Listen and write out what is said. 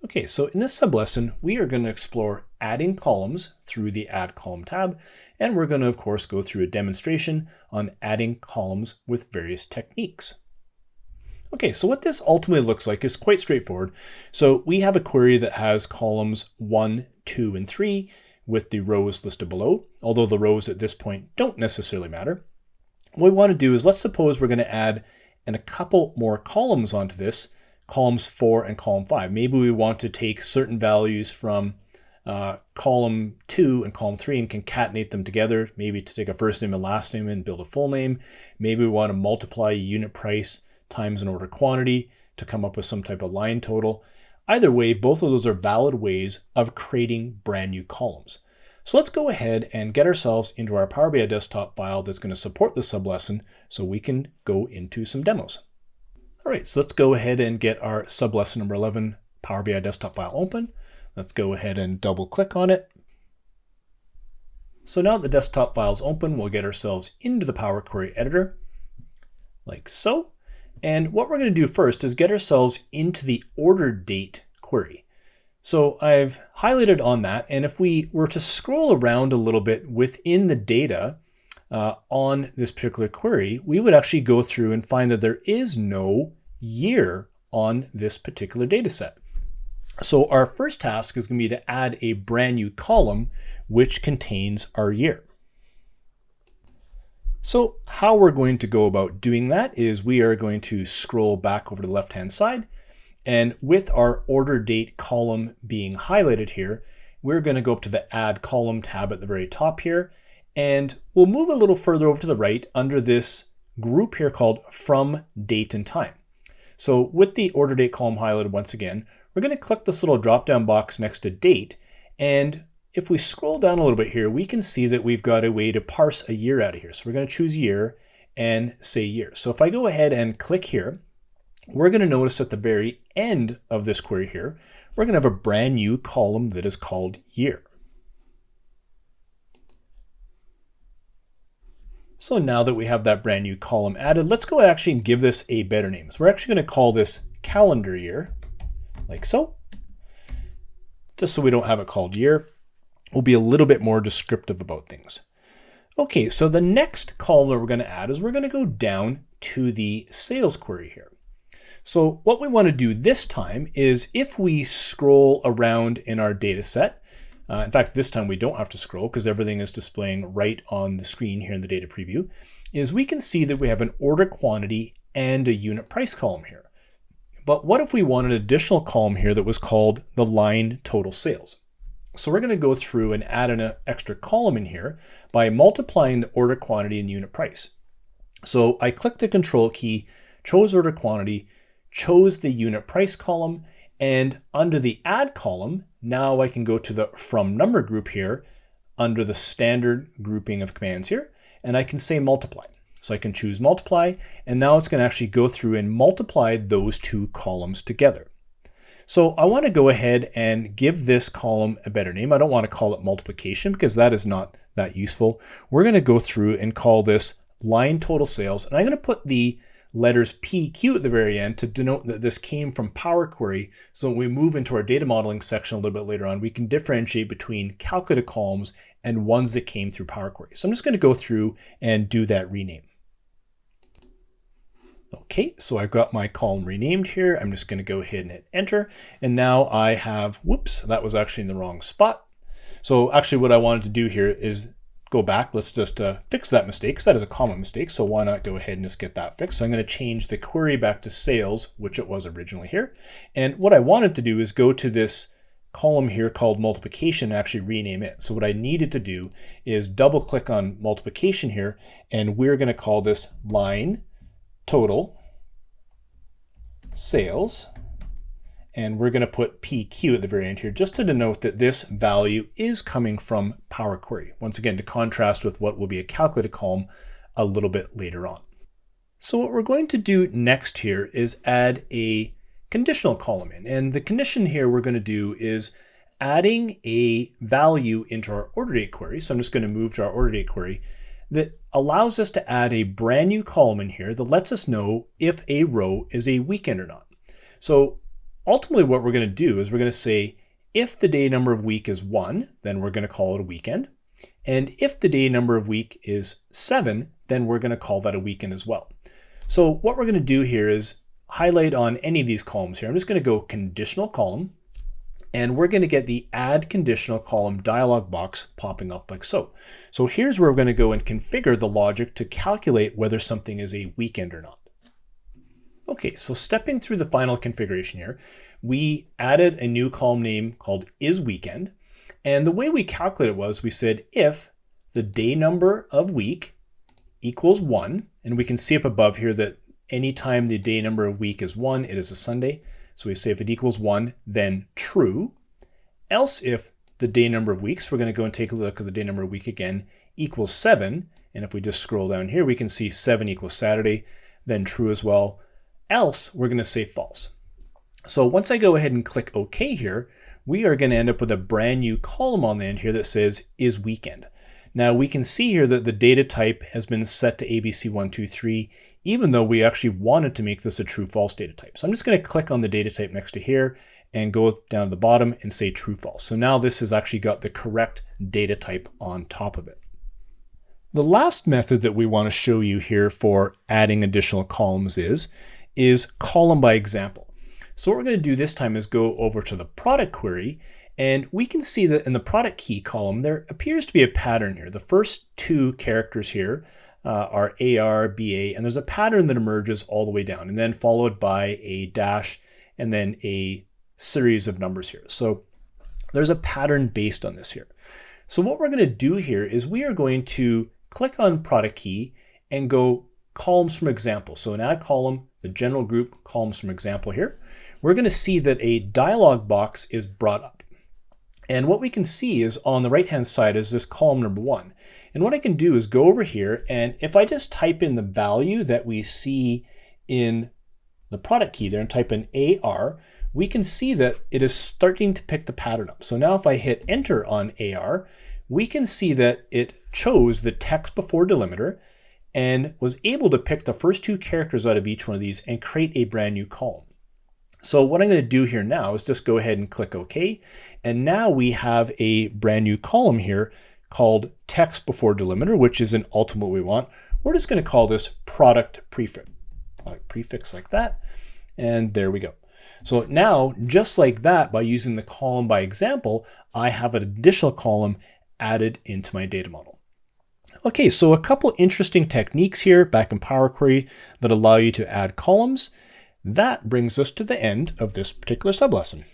Okay, so in this sublesson, we are going to explore adding columns through the Add Column tab, and we're going to, of course, go through a demonstration on adding columns with various techniques. Okay, so what this ultimately looks like is quite straightforward. So we have a query that has columns 1, 2, and 3 with the rows listed below, although the rows at this point don't necessarily matter. What we want to do is, let's suppose we're going to add a couple more columns onto this, columns 4 and column 5. Maybe we want to take certain values from column 2 and column 3 and concatenate them together, maybe to take a first name and last name and build a full name. Maybe we want to multiply unit price times an order quantity to come up with some type of line total. Either way, both of those are valid ways of creating brand new columns. So let's go ahead and get ourselves into our Power BI desktop file that's going to support this sublesson so we can go into some demos. All right, so let's go ahead and get our sublesson number 11 Power BI desktop file open. Let's go ahead and double click on it. So now the desktop file is open, we'll get ourselves into the Power Query editor like so. And what we're going to do first is get ourselves into the order date query. So I've highlighted on that, and if we were to scroll around a little bit within the data on this particular query, we would actually go through and find that there is no year on this particular data set. So our first task is going to be to add a brand new column which contains our year. So how we're going to go about doing that is we are going to scroll back over to the left-hand side, and with our order date column being highlighted here, we're going to go up to the Add Column tab at the very top here, and we'll move a little further over to the right under this group here called From Date and Time. So with the order date column highlighted once again, we're going to click this little drop-down box next to date, and if we scroll down a little bit here, we can see that we've got a way to parse a year out of here. So we're going to choose year and say year. So if I go ahead and click here, we're going to notice at the very end of this query here, we're going to have a brand new column that is called year. So now that we have that brand new column added, let's go actually and give this a better name. So we're actually going to call this calendar year, like so, just so we don't have it called year. We'll be a little bit more descriptive about things. Okay, so the next column that we're going to add is we're going to go down to the sales query here. So what we want to do this time is, if we scroll around in our data set, in fact, this time we don't have to scroll because everything is displaying right on the screen here in the data preview, is we can see that we have an order quantity and a unit price column here. But what if we want an additional column here that was called the line total sales? So we're going to go through and add an extra column in here by multiplying the order quantity and unit price. So I clicked the control key, chose order quantity, chose the unit price column, and under the add column, now I can go to the from number group here under the standard grouping of commands here, and I can say multiply. So I can choose multiply, and now it's going to actually go through and multiply those two columns together. So I want to go ahead and give this column a better name. I don't want to call it multiplication because that is not that useful. We're going to go through and call this line total sales, and I'm going to put the letters PQ at the very end to denote that this came from Power Query. So when we move into our data modeling section a little bit later on, we can differentiate between calculated columns and ones that came through Power Query. So I'm just going to go through and do that rename. Okay, so I've got my column renamed here. I'm just going to go ahead and hit enter. And now I have, whoops, that was actually in the wrong spot. So actually what I wanted to do here is go back. Let's just fix that mistake, because that is a common mistake. So why not go ahead and just get that fixed? So I'm going to change the query back to sales, which it was originally here. And what I wanted to do is go to this column here called multiplication and actually rename it. So what I needed to do is double click on multiplication here, and we're going to call this line total sales, and we're going to put PQ at the very end here just to denote that this value is coming from Power Query. Once again, to contrast with what will be a calculated column a little bit later on. So what we're going to do next here is add a conditional column in, and the condition here we're going to do is adding a value into our order date query. So I'm just going to move to our order date query that allows us to add a brand new column in here that lets us know if a row is a weekend or not. So ultimately what we're going to do is we're going to say if the day number of week is 1, then we're going to call it a weekend. And if the day number of week is 7, then we're going to call that a weekend as well. So what we're going to do here is highlight on any of these columns here. I'm just going to go conditional column, and we're going to get the add conditional column dialog box popping up like so. So here's where we're going to go and configure the logic to calculate whether something is a weekend or not. Okay, so stepping through the final configuration here, we added a new column name called isWeekend. And the way we calculated it was we said if the day number of week equals 1, and we can see up above here that anytime the day number of week is 1, it is a Sunday. So we say if it equals 1, then true. Else if the day number of weeks, we're going to go and take a look at the day number of week again, equals 7. And if we just scroll down here, we can see 7 equals Saturday, then true as well. Else, we're going to say false. So once I go ahead and click OK here, we are going to end up with a brand new column on the end here that says isWeekend. Now we can see here that the data type has been set to ABC123, even though we actually wanted to make this a true-false data type. So I'm just going to click on the data type next to here and go down to the bottom and say true-false. So now this has actually got the correct data type on top of it. The last method that we want to show you here for adding additional columns is column by example. So what we're going to do this time is go over to the product query, and we can see that in the product key column, there appears to be a pattern here. The first 2 characters here are AR, BA, and there's a pattern that emerges all the way down, and then followed by a dash, and then a series of numbers here. So there's a pattern based on this here. So what we're going to do here is we are going to click on product key and go columns from example. So in add column, the general group columns from example here, we're going to see that a dialog box is brought up. And what we can see is on the right hand side is this column number 1. And what I can do is go over here, and if I just type in the value that we see in the product key there and type in AR, we can see that it is starting to pick the pattern up. So now if I hit enter on AR, we can see that it chose the text before delimiter and was able to pick the first 2 characters out of each one of these and create a brand new column. So what I'm going to do here now is just go ahead and click OK. And now we have a brand new column here called text before delimiter, which is an ultimate we want. We're just going to call this product prefix. Product prefix like that. And there we go. So now, just like that, by using the column by example, I have an additional column added into my data model. Okay, so a couple interesting techniques here back in Power Query that allow you to add columns. That brings us to the end of this particular sublesson.